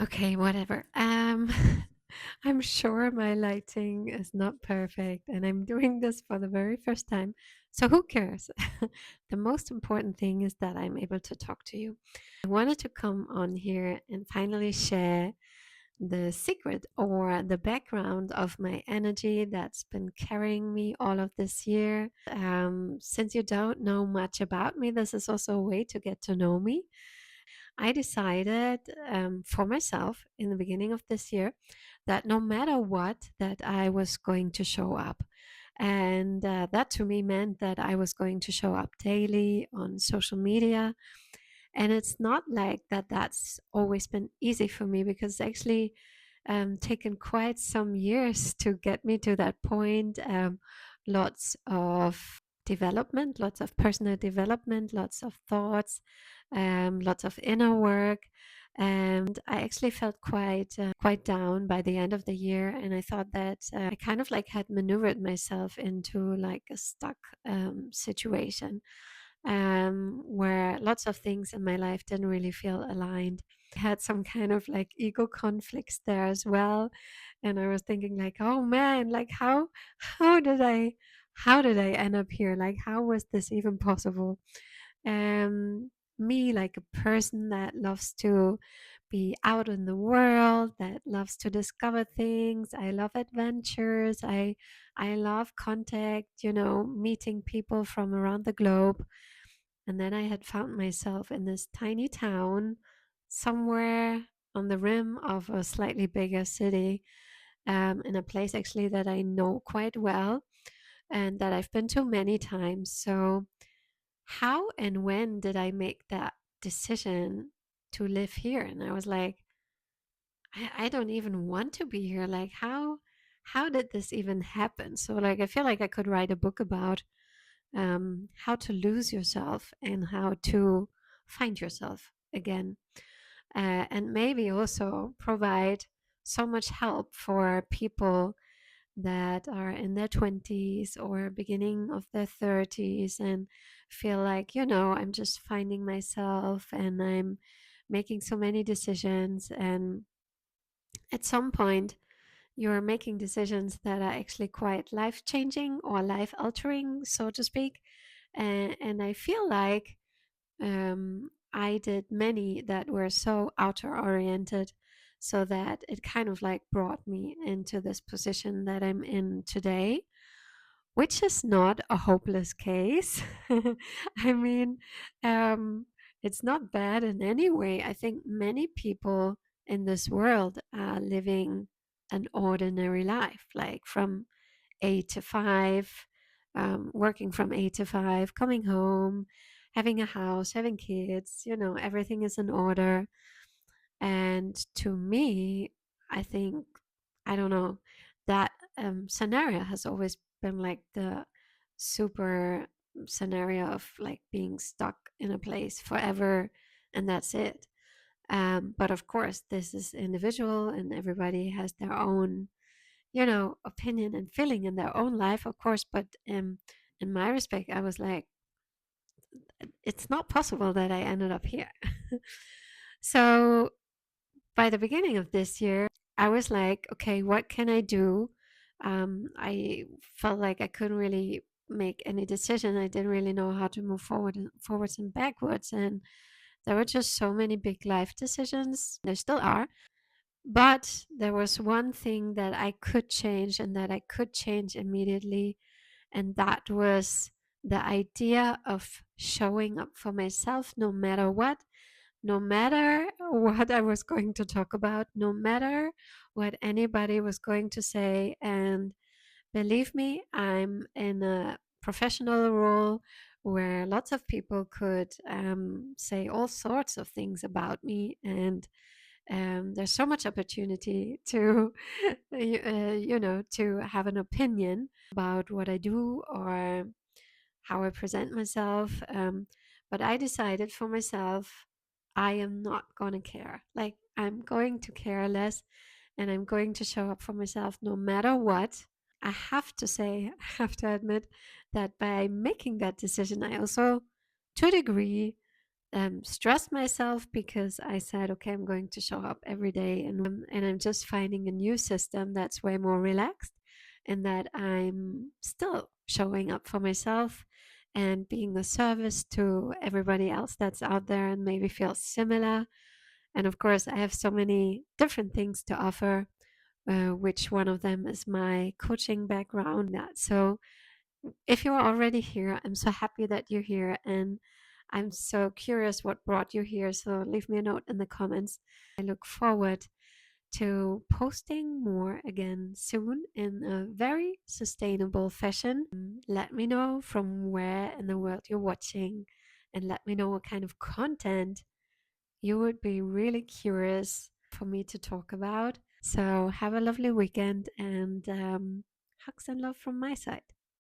Okay, whatever. I'm sure my lighting is not perfect, and I'm doing this for the very first time. So who cares? The most important thing is that I'm able to talk to you. I wanted to come on here and finally share the secret or the background of my energy that's been carrying me all of this year. Since you don't know much about me, this is also a way to get to know me. I decided for myself in the beginning of this year that no matter what, that I was going to show up. And that to me meant that I was going to show up daily on social media. And it's not like that's always been easy for me because it's actually taken quite some years to get me to that point. Lots of development, lots of personal development, lots of thoughts, lots of inner work. And I actually felt quite down by the end of the year, and I thought that I kind of like had maneuvered myself into like a stuck situation where lots of things in my life didn't really feel aligned. I had some kind of like ego conflicts there as well, and I was thinking like, oh man, like how did I how did I end up here? Like how was this even possible? Me, like a person that loves to be out in the world, that loves to discover things. I love adventures. I love contact, meeting people from around the globe. And then I had found myself in this tiny town somewhere on the rim of a slightly bigger city, in a place actually that I know quite well and that I've been to many times. So, how and when did I make that decision to live here? And I was like, I don't even want to be here. Like, how did this even happen? So, like, I feel like I could write a book about how to lose yourself and how to find yourself again. And maybe also provide so much help for people that are in their 20s or beginning of their 30s and feel like, I'm just finding myself and I'm making so many decisions. And at some point, you're making decisions that are actually quite life changing or life altering, so to speak. And I feel like I did many that were so outer oriented, so that it kind of like brought me into this position that I'm in today, which is not a hopeless case. I mean, um, it's not bad in any way. I think many people in this world are living an ordinary life, like from 8 to 5, working from 8 to 5, coming home, having a house, having kids, everything is in order. And to me, I think, I don't know, that scenario has always been like the super scenario of like being stuck in a place forever and that's it. But of course, this is individual and everybody has their own, opinion and feeling in their own life, of course. But in my respect, I was like, it's not possible that I ended up here. So by the beginning of this year, I was like, okay, what can I do? I felt like I couldn't really make any decision. I didn't really know how to move forwards and backwards. And there were just so many big life decisions. There still are. But there was one thing that I could change and that I could change immediately. And that was the idea of showing up for myself no matter what, no matter what I was going to talk about, no matter what anybody was going to say. And believe me, I'm in a professional role where lots of people could say all sorts of things about me. And there's so much opportunity to, to have an opinion about what I do or how I present myself. But I decided for myself, I am not going to care. Like, I'm going to care less and I'm going to show up for myself no matter what. I have to say, I have to admit that by making that decision, I also, to a degree, stressed myself because I said, okay, I'm going to show up every day, and I'm just finding a new system that's way more relaxed, and that I'm still showing up for myself and being a service to everybody else that's out there and maybe feels similar. And of course, I have so many different things to offer, which one of them is my coaching background. That so if you're already here, I'm so happy that you're here, and I'm so curious what brought you here. So leave me a note in the comments. I look forward to posting more again soon in a very sustainable fashion. Let me know from where in the world you're watching, and let me know what kind of content you would be really curious for me to talk about. So have a lovely weekend, and hugs and love from my side.